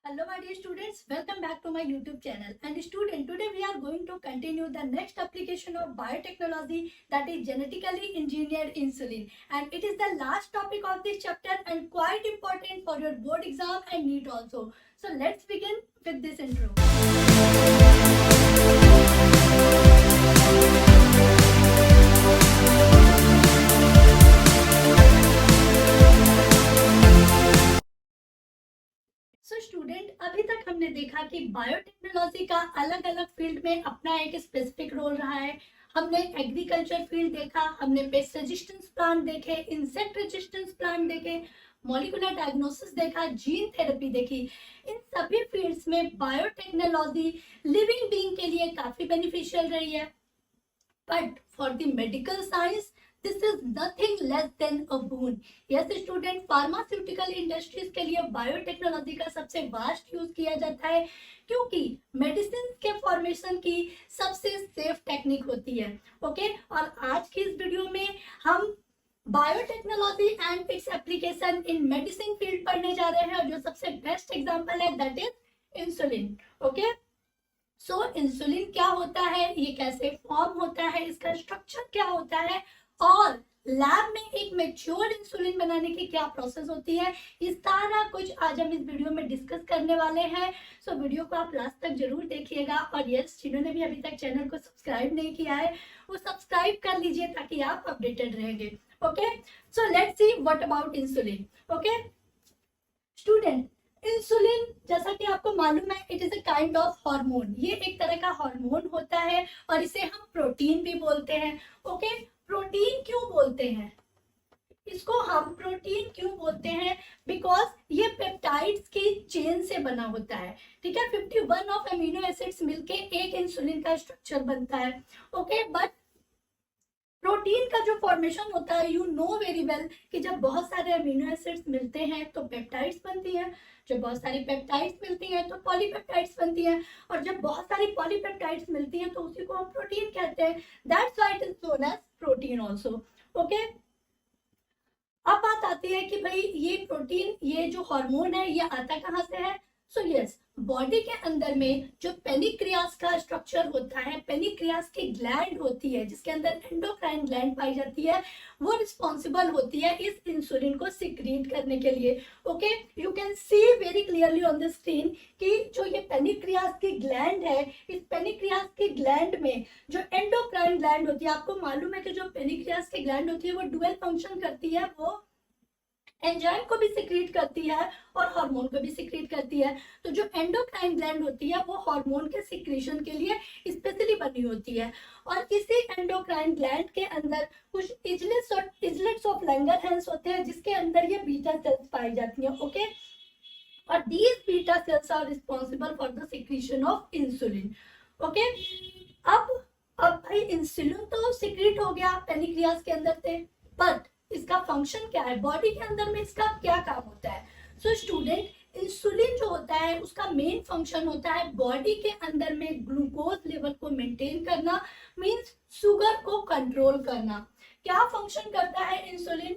Hello my dear students, welcome back to my YouTube channel. And student, today we are going to continue the next application of biotechnology, that is genetically engineered insulin. And it is the last topic of this chapter and quite important for your board exam and NEET also. So let's begin with this intro. So student, अभी तक हमने देखा कि biotechnology का अलग अलग field में अपना एक स्पेसिफिक रोल रहा है। हमने एग्रीकल्चर फील्ड देखा, हमने पेस्ट रेजिस्टेंस प्लांट देखे, इंसेक्ट रेजिस्टेंस प्लांट देखे, मॉलिक्यूलर डायग्नोसिस देखा, जीन थेरेपी देखी। इन सभी फील्ड्स में बायोटेक्नोलॉजी लिविंग बीइंग के लिए काफी बेनिफिशियल रही है। But for the medical science this is nothing less than a boon. Yes student, pharmaceutical industries के लिए बायोटेक्नोलॉजी का सबसे वास्ट यूज किया जाता है, क्योंकि मेडिसिन के फॉर्मेशन की सबसे सेफ टेक्निक होती है। ओके, और आज की इस वीडियो में हम biotechnology and its application in medicine field पढ़ने जा रहे हैं, और जो सबसे बेस्ट एग्जांपल है that is insulin. Okay, so insulin क्या होता है, ये कैसे फॉर्म होता है, इसका स्ट्रक्चर क्या होता है, और लैब में एक मैच्योर इंसुलिन बनाने की क्या प्रोसेस होती है, ये सारा कुछ आज हम इस वीडियो में डिस्कस करने वाले हैं। सो वीडियो को आप लास्ट तक जरूर देखिएगा, और यस, जिन्होंने भी अभी तक चैनल को सब्सक्राइब नहीं किया है वो सब्सक्राइब कर लीजिए ताकि आप अपडेटेड रहेंगे। Okay, so let's see what about insulin. Okay student, insulin जैसा कि आपको मालूम है, it is a kind of hormone. ये एक तरह का हार्मोन होता है और इसे हम प्रोटीन भी बोलते हैं। ओके, प्रोटीन क्यों बोलते हैं इसको, हम प्रोटीन क्यों बोलते हैं, बिकॉज ये पेप्टाइड्स की चेन से बना होता है। ठीक है, 51 ऑफ अमीनो एसिड्स मिलके एक इंसुलिन का स्ट्रक्चर बनता है। ओके, बट प्रोटीन का जो फॉर्मेशन होता है, यू नो वेरी वेल कि जब बहुत सारे अमीनो एसिड्स मिलते हैं तो पेप्टाइड्स बनती हैं, जब बहुत सारी पेप्टाइड्स मिलती हैं तो पॉलीपेप्टाइड्स बनती हैं, और जब बहुत सारी पॉलीपेप्टाइड्स मिलती हैं तो उसी को हम प्रोटीन कहते हैं। That's why it is known as protein also. Okay, अब बात आती है कि भाई ये प्रोटीन, ये जो हार्मोन है, ये आता कहाँ से है। सो यस, बॉडी के अंदर में जो पेनिक्रियास का स्ट्रक्चर होता है, पेनिक्रियास की ग्लैंड होती है जिसके अंदर एंडोक्राइन ग्लैंड पाई जाती है, वो रिस्पॉन्सिबल होती है इस इंसुलिन को सिक्रीट करने के लिए। Okay, you can see very clearly on the screen कि जो ये पेनिक्रियास की ग्लैंड है, इस पेनिक्रियास की ग्लैंड में जो एंडोक्राइन ग्लैंड होती है, आपको मालूम है कि जो पेनिक्रियास की ग्लैंड होती है वो डुअल फंक्शन करती है, वो एंजाइम को भी सिक्रीट करती है और हार्मोन को भी सिक्रीट करती है। तो जो एंडोक्राइन ग्लैंड होती है वो हार्मोन के सिक्रीशन के लिए स्पेशली बनी होती है, और इसी एंडोक्राइन ग्लैंड के अंदर कुछ इजलेट्स ऑफ लैंगरहैंस होते हैं जिसके अंदर ये बीटा सेल्स पाई जाती हैं। ओके, और these beta cells are responsible for the secretion of insulin. Okay, अब भाई इंसुलिन तो सिक्रीट हो गया पेनिक्रियास के अंदर से, बट इसका फंक्शन क्या है, बॉडी के अंदर में इसका क्या काम होता है। सो स्टूडेंट, इंसुलिन जो होता है उसका मेन फंक्शन होता है बॉडी के अंदर में ग्लूकोज लेवल को मेंटेन करना, मींस शुगर को कंट्रोल करना। क्या फंक्शन करता है इंसुलिन,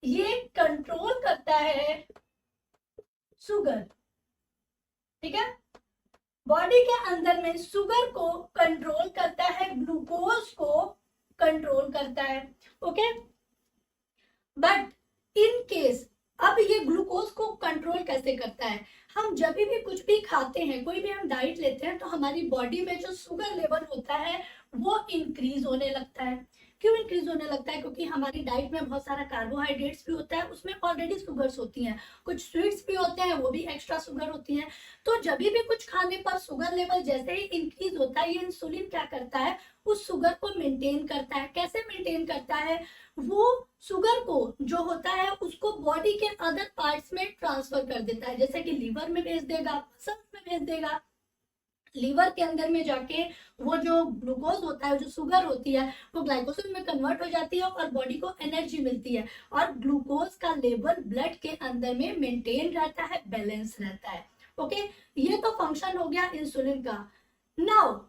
ये कंट्रोल करता है शुगर। ठीक है, बॉडी के अंदर में शुगर को कंट्रोल करता है, ग्लूकोज को कंट्रोल करता है। ओके, बट इन केस, अब ये ग्लूकोज को कंट्रोल कैसे करता है, हम जब भी कुछ भी खाते हैं, कोई भी हम डाइट लेते हैं, तो हमारी बॉडी में जो शुगर लेवल होता है वो इंक्रीज होने लगता है। क्यों इंक्रीज होने लगता है, क्योंकि हमारी डाइट में बहुत सारा कार्बोहाइड्रेट्स भी होता है, उसमें ऑलरेडी शुगर्स होती हैं, कुछ स्वीट्स भी होते हैं वो भी एक्स्ट्रा शुगर होती हैं। तो जब भी कुछ खाने पर शुगर लेवल जैसे ही इंक्रीज होता है, ये इंसुलिन क्या करता है, उस शुगर को मेंटेन करता है। कैसे मेंटेन करता है, वो शुगर को जो होता है उसको बॉडी के अदर पार्ट्स में ट्रांसफर कर देता है, जैसे कि लीवर में भेज देगा, मसल्स में भेज देगा। लीवर के अंदर में जाके वो जो ग्लूकोज होता है, जो शुगर होती है, वो ग्लाइकोजन में कन्वर्ट हो जाती है और बॉडी को एनर्जी मिलती है, और ग्लूकोज का लेवल ब्लड के अंदर में मेंटेन रहता है, बैलेंस रहता है। ओके, ये तो फंक्शन हो गया इंसुलिन का। नाउ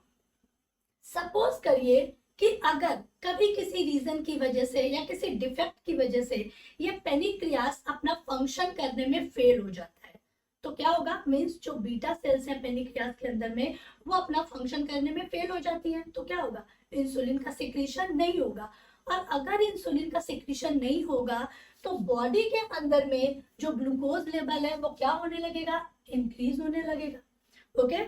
सपोज करिए कि अगर कभी किसी रीजन की वजह से या किसी डिफेक्ट की वजह से ये पेनिक्रियास अपना फंक्शन करने में फेल हो जाता है तो क्या होगा, मीन्स जो बीटा सेल्स है पेनिक्रियास के अंदर में वो अपना फंक्शन करने में फेल हो जाती है, तो क्या होगा, इंसुलिन का सिक्रीशन नहीं होगा। और अगर इंसुलिन का सिक्रीशन नहीं होगा तो बॉडी के अंदर में जो ग्लूकोज लेवल है वो क्या होने लगेगा, इंक्रीज होने लगेगा। ओके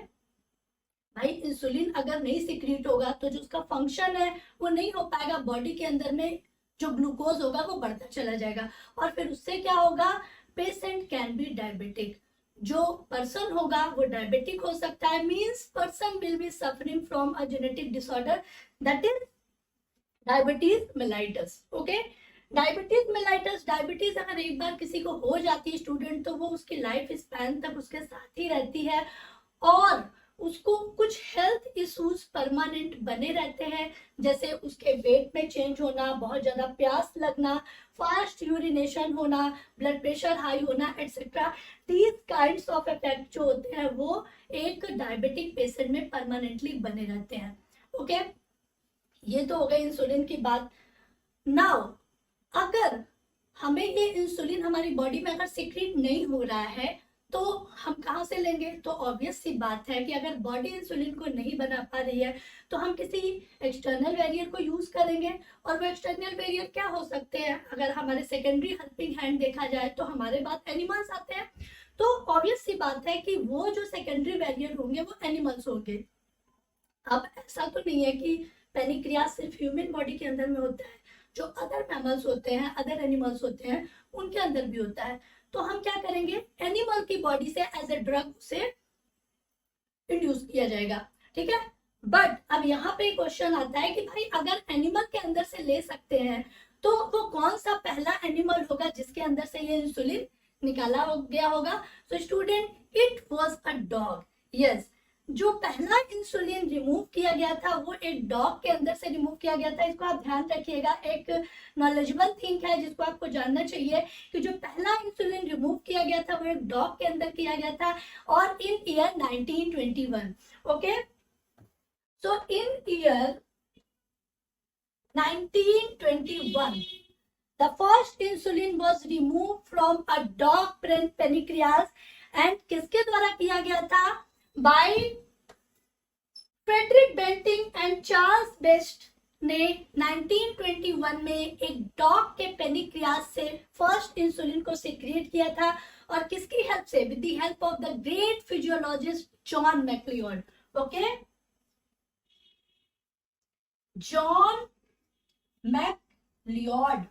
भाई, इंसुलिन अगर नहीं सिक्रीट होगा तो जो उसका फंक्शन है वो नहीं हो पाएगा, बॉडी के अंदर में जो ग्लूकोज होगा वो बढ़ता चला जाएगा और फिर उससे क्या होगा, पेशेंट कैन बी डायबिटिक। जो पर्सन होगा वो डायबिटिक हो सकता है, means person will be suffering from a genetic disorder that is diabetes mellitus. Okay, diabetes mellitus, diabetes अगर एक बार किसी को हो जाती है स्टूडेंट तो वो उसकी लाइफ स्पैन तक उसके साथ ही रहती है और उसको कुछ हेल्थ इश्यूज परमानेंट बने रहते हैं, जैसे उसके वेट में चेंज होना, बहुत ज्यादा प्यास लगना, फास्ट यूरिनेशन होना, ब्लड प्रेशर हाई होना etcetera. These kinds of effect जो होते हैं वो एक डायबिटिक पेशेंट में परमानेंटली बने रहते हैं। ओके, ये तो हो गई इंसुलिन की बात। नाउ अगर हमें ये इंसुलिन हमारी बॉडी में अगर सिक्रीट नहीं हो रहा है तो हम कहाँ से लेंगे, तो ऑब्वियस सी बात है कि अगर बॉडी इंसुलिन को नहीं बना पा रही है तो हम किसी एक्सटर्नल बैरियर को यूज करेंगे। और वो एक्सटर्नल बैरियर क्या हो सकते हैं, अगर हमारे सेकेंडरी हेल्पिंग हैंड देखा जाए तो हमारे पास एनिमल्स आते हैं, तो ऑब्वियस सी बात है कि वो जो सेकेंडरी बैरियर होंगे वो एनिमल्स होंगे। अब ऐसा तो नहीं है कि पेनिक्रियास सिर्फ ह्यूमन बॉडी के अंदर में होता है, जो अदर मैमल्स होते हैं, अदर एनिमल्स होते हैं, उनके अंदर भी होता है। तो हम क्या करेंगे, एनिमल की बॉडी से एज ए ड्रग से इंड्यूस किया जाएगा, ठीक है। बट अब यहाँ पे क्वेश्चन आता है कि भाई अगर एनिमल के अंदर से ले सकते हैं तो वो कौन सा पहला एनिमल होगा जिसके अंदर से ये इंसुलिन निकाला गया होगा। So student, it was a dog. Yes, जो पहला इंसुलिन रिमूव किया गया था वो एक डॉग के अंदर से रिमूव किया गया था। इसको आप ध्यान रखिएगा, एक नॉलेजेबल थिंग है जिसको आपको जानना चाहिए कि जो पहला इंसुलिन रिमूव किया गया था वो एक डॉग के अंदर किया गया था और in year 1921। Okay, so in year 1921 the first insulin was removed from a dog pancreas and किसके द्वारा किया गया था, by Frederick Banting and Charles Best ने 1921 में एक डॉग के पेनिक्रियास से फर्स्ट इंसुलिन को सिक्रिएट किया था और किसकी हेल्प से, with the help of the great physiologist John Macleod. Okay, John Macleod,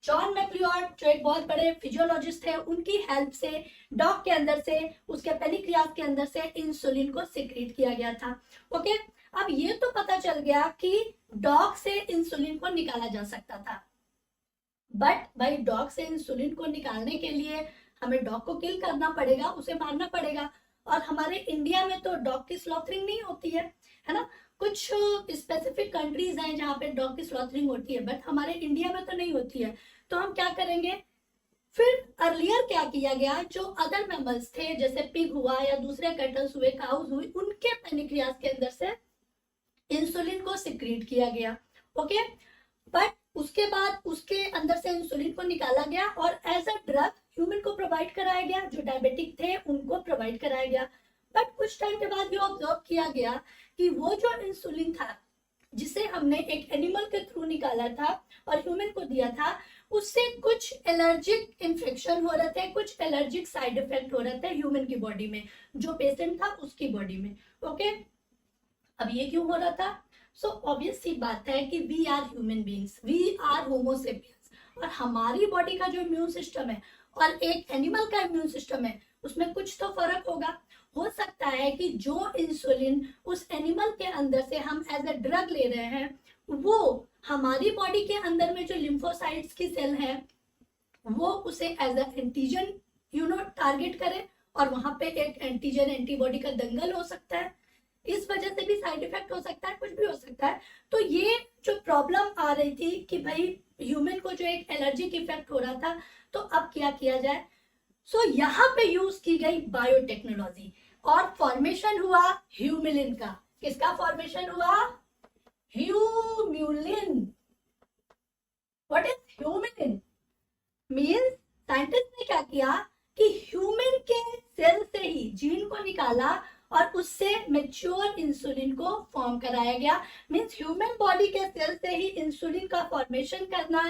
John Macleod जो एक बहुत बड़े फिजियोलॉजिस्ट है, उनकी हेल्प से डॉग के अंदर से, उसके पेनिक्रियास के अंदर से इंसुलिन को सिक्रीट किया गया था। ओके, अब ये तो पता चल गया कि डॉग से इंसुलिन को निकाला जा सकता था, बट भाई डॉग से इंसुलिन को निकालने के लिए हमें डॉग को किल करना पड़ेगा, उसे मारना पड़ेगा। और हमारे इंडिया में तो डॉग की स्लॉटरिंग नहीं होती है ना। कुछ स्पेसिफिक कंट्रीज हैं जहाँ पे डॉग की स्लॉटरिंग होती है, बट हमारे इंडिया में तो नहीं होती है। तो हम क्या करेंगे, फिर अर्लियर क्या किया गया, जो अदर मैमल्स थे जैसे पिग हुआ या दूसरे कैटल्स हुए, काउज हुई, उनके पेनिक्रियास के अंदर से इंसुलिन को सिक्रीट किया गया। ओके, बट उसके बाद उसके अंदर से इंसुलिन को निकाला गया और एज अ ड्रग ह्यूमन को प्रोवाइड कराया गया, जो डायबिटिक थे उनको प्रोवाइड कराया गया। बट कुछ टाइम के बाद ये ऑब्जर्व किया गया कि वो जो इंसुलिन था जिसे हमने एक एनिमल के थ्रू निकाला था और ह्यूमन को दिया था, उससे कुछ एलर्जिक इन्फेक्शन हो रहे थे, कुछ एलर्जिक साइड इफेक्ट हो रहे थे ह्यूमन की बॉडी में, जो पेशेंट था उसकी बॉडी में। ओके, अब ये क्यों हो रहा था, सो ऑब्वियस सी बात है कि we are human beings, we are homo sapiens, और हमारी बॉडी का जो इम्यून सिस्टम है और एक एनिमल का इम्यून सिस्टम है उसमें कुछ तो फर्क होगा। हो सकता है कि जो इंसुलिन उस एनिमल के अंदर से हम एज अ ड्रग ले रहे हैं वो हमारी बॉडी के अंदर में जो लिम्फोसाइट्स की सेल है वो उसे एज अ एंटीजन टारगेट करे और वहां पे एक एंटीजन एंटीबॉडी का दंगल हो सकता है। इस वजह से भी साइड इफेक्ट हो सकता है, कुछ भी हो सकता है। तो ये जो प्रॉब्लम आ रही थी कि भाई ह्यूमन को जो एक एलर्जिक इफेक्ट हो रहा था, तो अब क्या किया जाए। सो यहाँ पे यूज की गई बायोटेक्नोलॉजी और फॉर्मेशन हुआ ह्यूमिलिन का। किसका फॉर्मेशन हुआ, Humulin. What is Humulin? Means scientist ने क्या किया कि ह्यूमन के सेल से ही जीन को निकाला और उससे मेच्योर इंसुलिन को फॉर्म कराया गया। मीन्स ह्यूमन बॉडी के सेल से ही इंसुलिन का फॉर्मेशन करना,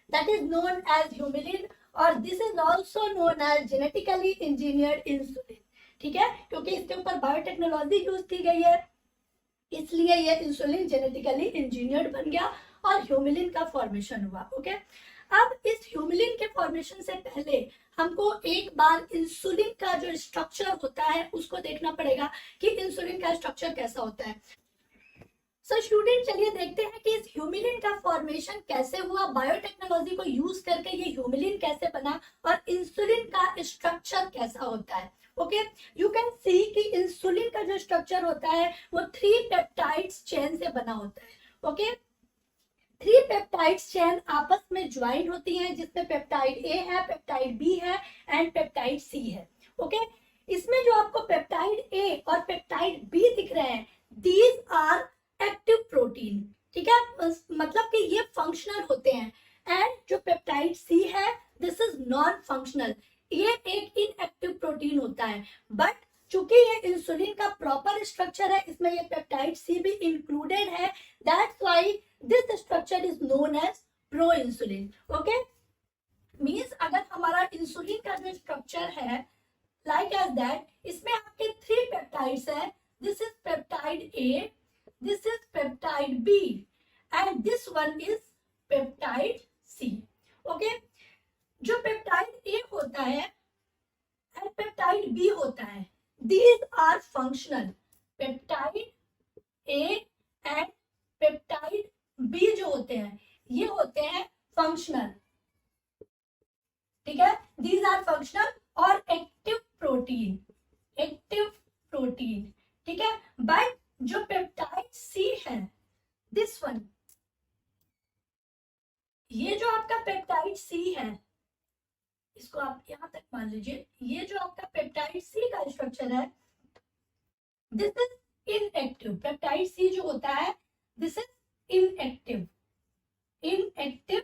that is known as Humulin, और this is also known as genetically engineered insulin. ठीक है, क्योंकि इसके ऊपर बायोटेक्नोलॉजी यूज की गई है, इसलिए ये इंसुलिन जेनेटिकली इंजीनियर्ड बन गया और ह्यूमिलिन का फॉर्मेशन हुआ। ओके, अब इस ह्यूमिलिन के फॉर्मेशन से पहले हमको एक बार इंसुलिन का जो स्ट्रक्चर होता है उसको देखना पड़ेगा कि इंसुलिन का स्ट्रक्चर कैसा होता है। सो स्टूडेंट, चलिए देखते हैं कि इस ह्यूमिलिन का फॉर्मेशन कैसे हुआ, बायोटेक्नोलॉजी को यूज करके ये ह्यूमिलिन कैसे बना और इंसुलिन का स्ट्रक्चर कैसा होता है। ओके, यू कैन सी कि इंसुलिन का जो स्ट्रक्चर होता है वो 3 पेप्टाइड्स चेन से बना होता है। ओके, 3 पेप्टाइड्स चेन आपस में ज्वाइन होती हैं, जिसमें पेप्टाइड ए है, पेप्टाइड बी है एंड पेप्टाइड सी है। ओके, इसमें जो आपको पेप्टाइड ए और पेप्टाइड बी दिख रहे हैं, दीज आर एक्टिव प्रोटीन। ठीक है, मतलब कि ये फंक्शनल होते हैं। एंड जो पेप्टाइड सी है, दिस इज नॉन फंक्शनल, ये एक इनएक्टिव प्रोटीन होता है। बट चूंकि ये इंसुलिन का प्रॉपर स्ट्रक्चर है, इसमें ये पेप्टाइड सी भी इंक्लूडेड है, that's why this structure is known as proinsulin. Okay, means अगर हमारा इंसुलिन का जो स्ट्रक्चर है लाइक एज दैट, इसमें आपके 3 पेप्टाइड्स है, this is peptide A, this is peptide B and this one is peptide C. Okay, जो peptide A होता है and पेप्टाइड B होता है, these are functional. Peptide A and peptide B जो होते हैं ये होते हैं फंक्शनल। ठीक है, these are functional और एक्टिव प्रोटीन, एक्टिव प्रोटीन। ठीक है, बट जो पेप्टाइड सी है, दिस वन, ये जो आपका पेप्टाइड सी है, इसको आप यहां तक मान लीजिए, ये जो आपका पेप्टाइड सी का स्ट्रक्चर है, दिस इज इनएक्टिव। पेप्टाइड सी जो होता है, this is inactive, inactive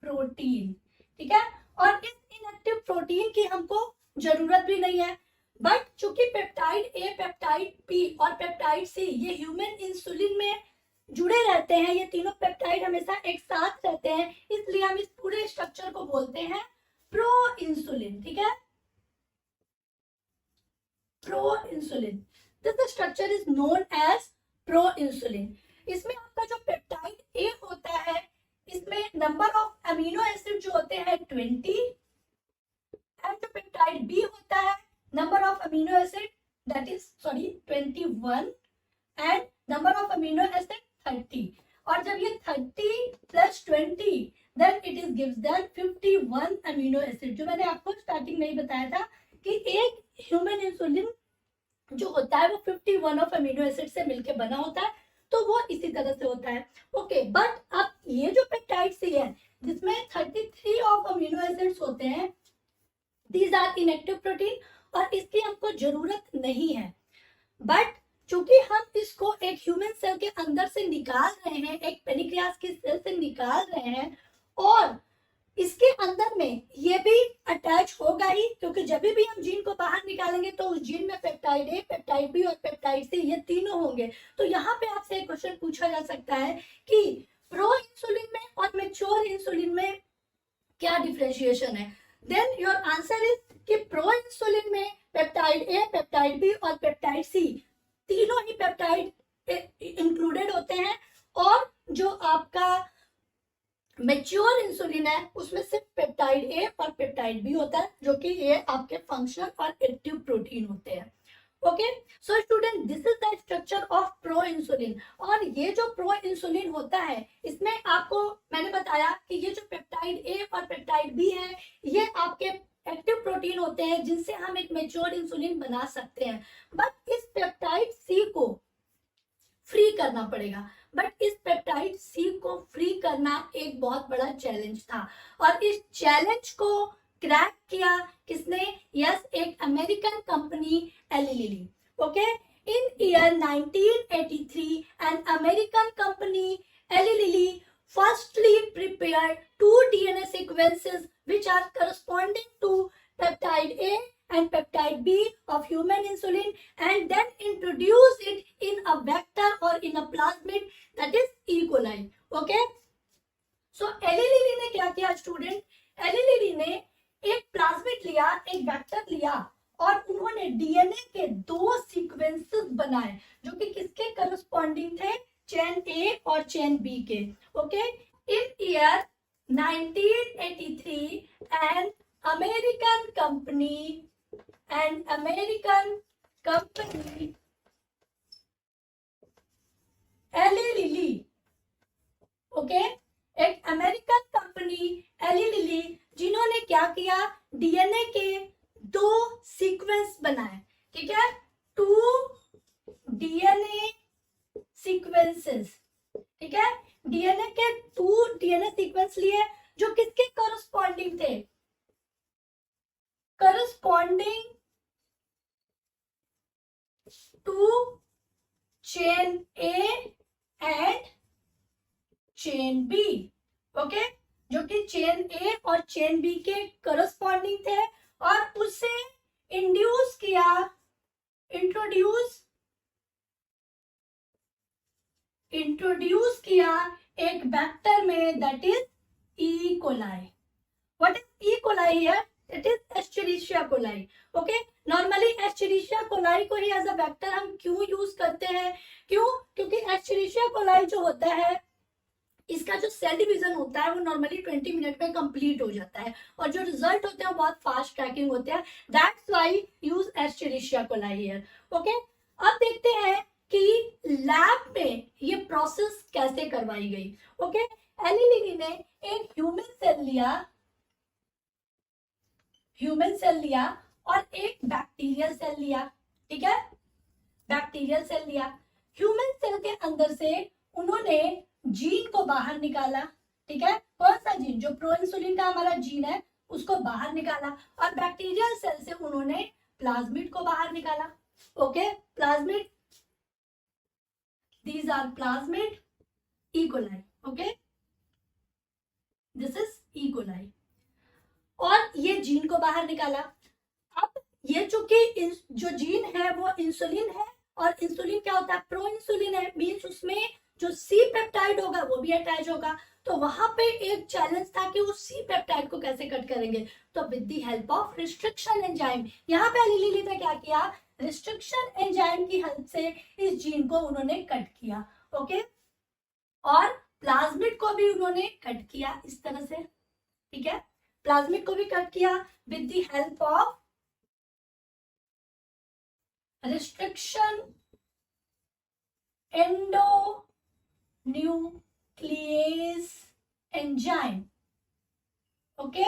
protein. ठीक है, और इस इनएक्टिव प्रोटीन की हमको जरूरत भी नहीं है। बट चूंकि पेप्टाइड ए, पेप्टाइड बी और पेप्टाइड सी ये ह्यूमन इंसुलिन में जुड़े रहते हैं, ये तीनों पेप्टाइड हमेशा एक साथ रहते हैं, इसलिए हम इस पूरे स्ट्रक्चर को बोलते हैं प्रो इंसुलिन। ठीक है, proinsulin, this structure is known as proinsulin. इसमें आपका जो पेप्टाइड ए होता है, इसमें नंबर ऑफ अमीनो एसिड जो होते हैं 20 एंड जो पेप्टाइड बी होता है, number of amino acid that is 21 and number of amino acid 30, और जब ये 30 plus 20 then it is gives that 51 amino acid। जो मैंने आपको स्टार्टिंग में ही बताया था कि एक ह्यूमन इंसुलिन जो होता है वो 51 ऑफ अमीनो एसिड से मिलकर बना होता है, तो वो इसी तरह से होता है। ओके, बट अब ये जो पेप्टाइड सी है जिसमें 33 ऑफ अमीनो एसिड्स होते हैं, दीज आर इनएक्टिव प्रोटीन और इसकी हमको जरूरत नहीं है। बट चूंकि हम इसको एक ह्यूमन सेल के अंदर से निकाल रहे हैं, एक पेनिक्रियास की सेल से निकाल रहे हैं, और इसके अंदर में ये भी अटैच होगा ही, क्योंकि जब भी हम जीन को बाहर निकालेंगे तो उस जीन में पेप्टाइड ए, पेप्टाइड बी और पेप्टाइड सी ये तीनों होंगे। तो यहाँ पे आपसे एक क्वेश्चन पूछा जा सकता है कि प्रो इंसुलिन में और मेच्योर इंसुलिन में क्या डिफरेंशिएशन है। देन योर आंसर इज कि प्रो इंसुलिन में पेप्टाइड ए, पेप्टाइड बी और पेप्टाइड सी तीनों ही पेप्टाइड इंक्लूडेड होते हैं, और जो आपका मेच्योर इंसुलिन है उसमें सिर्फ पेप्टाइड ए और पेप्टाइड बी होता है, जो कि ये आपके फंक्शनल और एक्टिव प्रोटीन होते हैं। Okay, so student, this is the structure of pro insulin. और ये जो प्रो इंसुलिन होता है, इसमें आपको मैंने बताया कि ये जो पेप्टाइड ए और पेप्टाइड बी है ये आपके एक्टिव प्रोटीन होते हैं जिनसे हम एक मेच्योर इंसुलिन बना सकते हैं। बट इस पेप्टाइड सी को फ्री करना पड़ेगा, बट इस पेप्टाइड सी को फ्री करना एक बहुत बड़ा चैलेंज था, और इस चैलेंज को क्रैक किया किसने? यस, एक American company Eli Lilly. Okay, In year 1983, an American company, Eli Lilly, firstly prepared two DNA sequences which are corresponding to peptide A and peptide B of human insulin, and then introduce it in a vector or in a plasmid, that is E. coli. Okay, so Eli Lilly ने क्या किया student, Eli Lilly ने एक plasmid लिया, एक vector लिया और उन्होंने डीएनए के दो सीक्वेंसेस बनाए जो कि किसके करस्पॉन्डिंग थे, चेन ए और चेन बी के. Okay, in year 1983 an American company Eli Lilly, okay, एक अमेरिकन कंपनी एली लिली जिन्होंने क्या किया, डीएनए के दो सीक्वेंस बनाए. ठीक है, 2 डीएनए सीक्वेंसेस. ठीक है, डीएनए के 2 डीएनए सीक्वेंस लिए जो किसके करस्पॉन्डिंग थे, corresponding to chain A and chain B. Okay, जो कि चेन ए और चेन बी के करस्पॉन्डिंग थे और उसे इंड्यूस किया, इंट्रोड्यूस किया एक वेक्टर में, that is E coli. What is E coli here, it is Escherichia coli. Okay, normally Escherichia coli को ही एज अ वेक्टर हम क्यों यूज करते हैं, क्यों, क्योंकि एस्चेरिशिया कोलाई जो होता है इसका जो सेल डिवीजन होता है वो नॉर्मली 20 मिनट में कंप्लीट हो जाता है और जो रिजल्ट होते हैं वो बहुत फास्ट ट्रैकिंग होते हैं. That's why use Escherichia coli here. Okay, अब देखते हैं कि लैब में ये प्रोसेस कैसे करवाई गई. ओके, एली लिली ने एक ह्यूमन सेल लिया और एक बैक्टीरियल सेल लिया. ठीक है, बैक्टीरियल सेल लिया. ह्यूमन सेल के अंदर से उन्होंने जीन को बाहर निकाला. ठीक है, कौन सा जीन, जो प्रो इंसुलिन का हमारा जीन है उसको बाहर निकाला और बैक्टीरियल सेल से उन्होंने प्लाज्मिड को बाहर निकाला. Okay, plasmid, these are plasmid E. coli. Okay, this is E. coli. और ये जीन को बाहर निकाला. अब ये चूंकि जो जीन है वो इंसुलिन है और इंसुलिन क्या होता है, प्रो इंसुलिन है, मीन्स उसमें जो सी पेप्टाइड होगा वो भी अटैच होगा. तो वहां पे एक चैलेंज था कि उस सी पेप्टाइड को कैसे कट करेंगे. तो with the help of restriction enzyme, यहाँ पे एली लिली ने क्या किया, रिस्ट्रिक्शन एंजाइम की हेल्प से इस जीन को उन्होंने कट किया. ओके, और प्लाज्मिड को भी उन्होंने कट किया इस तरह से. ठीक है, प्लाज्मिड को भी कट किया with the help of restriction endonuclease enzyme. Okay,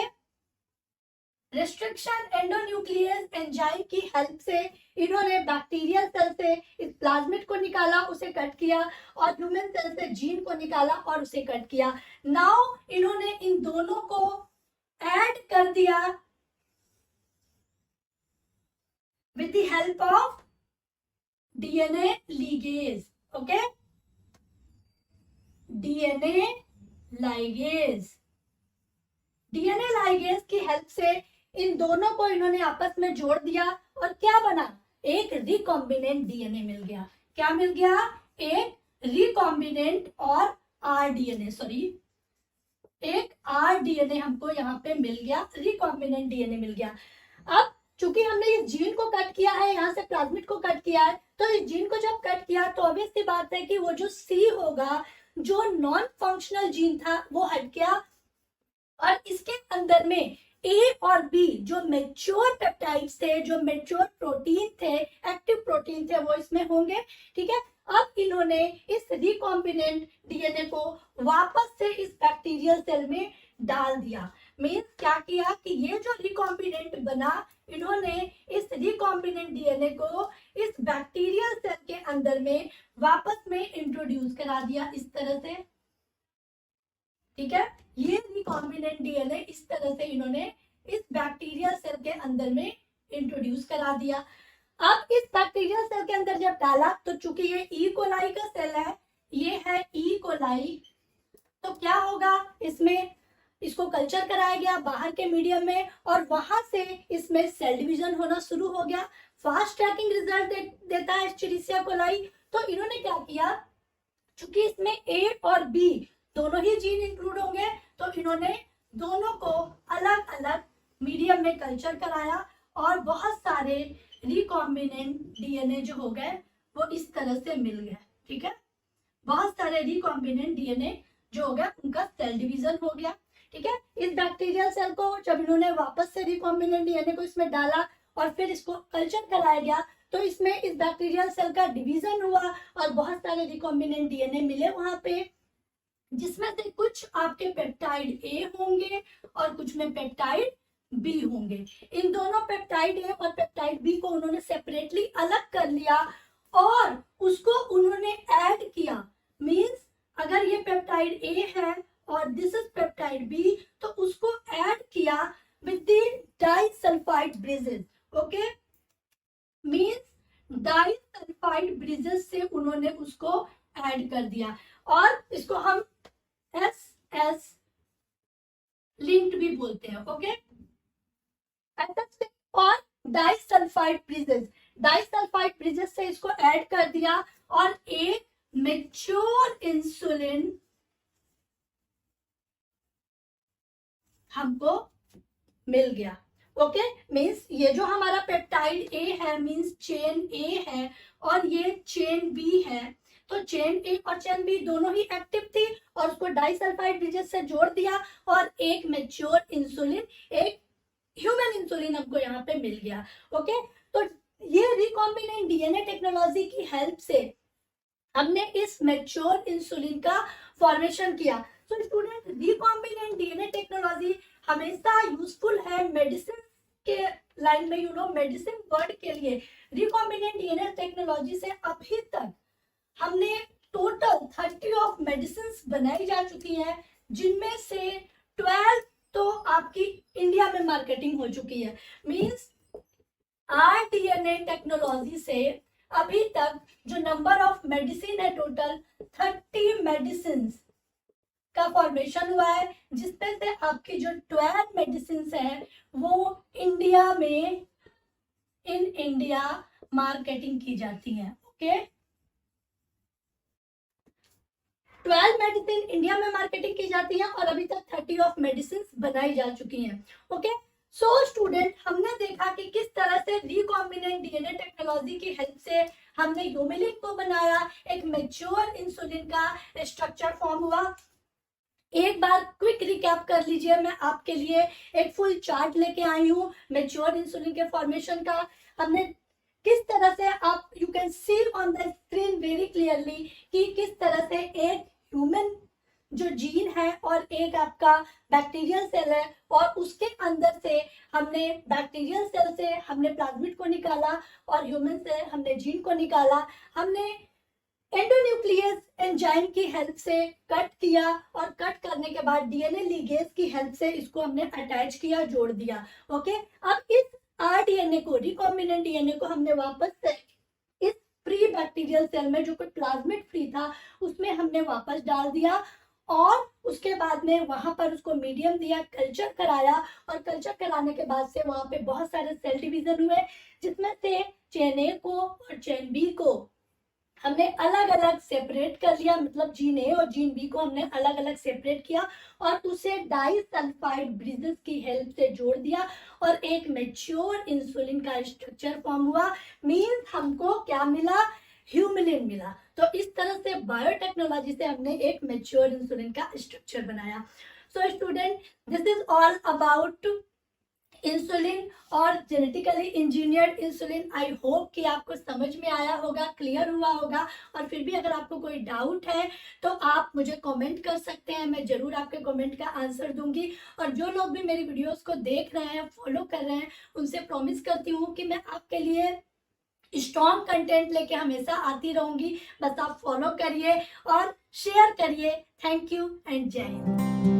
restriction endonuclease enzyme की हेल्प से इन्होंने बैक्टीरियल सेल से इस प्लाज्मिड को निकाला, उसे कट किया और ह्यूमन सेल से जीन को निकाला और उसे कट किया. नाउ इन्होंने इन दोनों को ऐड कर दिया with the help of DNA ligase. Okay, DNA ligase की हेल्प से इन दोनों को इन्होंने आपस में जोड़ दिया और क्या बना, एक रिकॉम्बिनेंट डीएनए मिल गया. क्या मिल गया, एक रिकॉम्बिनेंट और आरडीएनए, एक आरडीएनए हमको यहाँ पे मिल गया, रिकॉम्बिनेंट डीएनए मिल गया. अब चूंकि हमने ये जीन को कट किया है, यहाँ से प्लाज्मिड को कट किया है, तो इस जीन को जब कट किया तो ऑब्वियस सी बात है कि वो जो सी होगा, जो नॉन फंक्शनल जीन था वो हट गया और इसके अंदर में ए और बी जो मेच्योर पेप्टाइड्स थे, जो मेच्योर प्रोटीन थे, एक्टिव प्रोटीन थे, वो इसमें होंगे. ठीक है, अब इन्होंने इस रिकॉम्बिनेंट डीएनए को वापस से इस बैक्टीरियल सेल में डाल दिया. मीन्स क्या किया कि ये जो रिकॉम्बिनेंट बना, इन्होंने इस रिकॉम्बिनेंट डीएनए को इस बैक्टीरियल सेल के अंदर में वापस में इंट्रोड्यूस करा दिया इस तरह से. ठीक है, ये रिकॉम्बिनेंट डीएनए इस तरह से इन्होंने इस बैक्टीरियल सेल के अंदर में इंट्रोड्यूस करा दिया. अब इस बैक्टीरियल सेल के अंदर जब डाला तो चूंकि ये ई कोलाई का सेल है, ये है ई कोलाई, तो क्या होगा, इसमें इसको कल्चर कराया गया बाहर के मीडियम में और वहां से इसमें सेल डिवीजन होना शुरू हो गया। फास्ट ट्रैकिंग रिजल्ट देता है एस्चेरिचिया कोलाई। तो इन्होंने क्या किया, चूंकि इसमें ए और बी दोनों ही जीन इंक्लूड होंगे, तो इन्होंने दोनों को अलग अलग मीडियम में कल्चर कराया और बहुत सारे रिकॉम्बिनेंट डीएनए जो हो गए वो इस तरह से मिल गए। ठीक है, बहुत सारे रिकॉम्बिनेंट डीएनए जो हो गया उनका सेल डिवीजन हो गया। ठीक है, इस बैक्टीरियल सेल को जब इन्होंने वापस से रिकॉम्बिनेंट डीएनए को इसमें डाला और फिर इसको कल्चर कराया गया, तो इसमें इस बैक्टीरियल सेल का डिवीजन हुआ और बहुत सारे रिकॉम्बिनेंट डीएनए मिले वहां पे, जिसमें से कुछ आपके पेप्टाइड ए होंगे और कुछ में पेप्टाइड बी होंगे। इन दोनों पेप्टाइड ए और पेप्टाइड बी को उन्होंने सेपरेटली अलग कर लिया और उसको उन्होंने ऐड किया। मींस अगर ये पेप्टाइड ए है और दिस इज पेप्टाइड बी, तो उसको ऐड किया with the disulphide bridges. Okay, means disulphide bridges से उन्होंने उसको ऐड कर दिया और इसको हम एस लिंक्ड भी बोलते हैं। ओके, और डाइसल्फाइड ब्रिजेस, डाइसल्फाइड ब्रिजेस से इसको ऐड कर दिया और एक मैच्योर इंसुलिन हमको मिल गया। ओके, मींस ये जो हमारा पेप्टाइड ए है मींस चेन ए है और ये चेन बी है, तो चेन ए और चेन बी दोनों ही एक्टिव थी और उसको डाइसल्फाइड ब्रिजेस से जोड़ दिया और एक मैच्योर इंसुलिन, एक ह्यूमन इंसुलिन हमको यहाँ पे मिल गया। ओके, तो ये रिकॉम्बिनेंट डीएनए टेक्नोलॉजी की हेल्प से हमने इस मैच्योर इंसुलिन का फॉर्मेशन किया। तो स्टूडेंट, रिकॉम्बिनेंट डीएनए टेक्नोलॉजी हमेशा यूजफुल है मेडिसिन के लाइन में, मेडिसिन वर्ड के लिए। रिकॉम्बिनेंट डीएनए टेक्नोलॉजी से अभी तक हमने टोटल 30 ऑफ मेडिसिन बनाई जा चुकी है, जिनमें से 12 तो आपकी इंडिया में मार्केटिंग हो चुकी है। मींस आरडीएनए टेक्नोलॉजी से अभी तक जो नंबर ऑफ मेडिसिन है टोटल 30 मेडिसिन का फॉर्मेशन हुआ है, जिसमें से आपकी जो 12 मेडिसिन है वो इंडिया में इन इंडिया मार्केटिंग की जाती है। ओके, 12 मेडिसिन इंडिया में मार्केटिंग की जाती है और अभी तक 30 ऑफ मेडिसिन बनाई जा चुकी हैं। ओके, सो स्टूडेंट, हमने देखा कि किस तरह से रिकॉम्बिनेंट डीएनए टेक्नोलॉजी की हेल्प से हमने ह्यूमिलिन को बनाया, एक मैच्योर इंसुलिन का स्ट्रक्चर फॉर्म हुआ। एक बार क्विक रिकैप कर लीजिए, मैं आपके लिए एक फुल चार्ट लेके आई हूँ मैच्योर इंसुलिन के फॉर्मेशन का। हमने किस तरह से, आप you can see on the screen very clearly कि किस तरह से एक ह्यूमन जो जीन है और एक आपका बैक्टीरियल सेल है और उसके अंदर से हमने बैक्टीरियल सेल से हमने प्लाज्मिड को निकाला और ह्यूमन से हमने जीन को निकाला। हमने एंडोन्यूक्लियस एंजाइम की हेल्प से कट किया और कट करने के बाद डीएनए लिगेज की हेल्प से इसको हमने अटैच किया, जोड़ दिया। ओके, अब इस आरडीएनए को, रिकॉम्बिनेंट डीएनए को हमने वापस से इस प्री बैक्टीरियल सेल में जो कोई प्लाज्मिड फ्री था उसमें हमने वापस डाल दिया और उसके बाद में वहां पर उसको मीडियम दिया, कल्चर कराया और कल्चर कराने के बाद से वहां पे बहुत सारे सेल डिवीजन हुए, जिसमें से चेन ए को और चेन बी को हमने अलग अलग सेपरेट कर लिया, मतलब जीन ए और जीन बी को हमने अलग अलग सेपरेट किया और उसे डाइसल्फाइड ब्रिजेस की हेल्प से जोड़ दिया और एक मैच्योर इंसुलिन का स्ट्रक्चर फॉर्म हुआ। मींस हमको क्या मिला, ह्यूमिलिन मिला। तो इस तरह से बायोटेक्नोलॉजी से हमने एक मैच्योर इंसुलिन का स्ट्रक्चर बनाया। So student, this is all about insulin और genetically engineered insulin. I hope कि आपको समझ में आया होगा, क्लियर हुआ होगा। और फिर भी अगर आपको कोई डाउट है तो आप मुझे कमेंट कर सकते हैं, मैं जरूर आपके कमेंट का आंसर दूंगी। और जो लोग भी मेरी वीडियोस को देख रहे हैं, फॉलो कर रहे हैं, उनसे प्रॉमिस करती हूँ कि मैं आपके लिए स्ट्रॉन्ग कंटेंट लेके हमेशा आती रहूंगी। बस आप फॉलो करिए और शेयर करिए। थैंक यू एंड जय हिंद।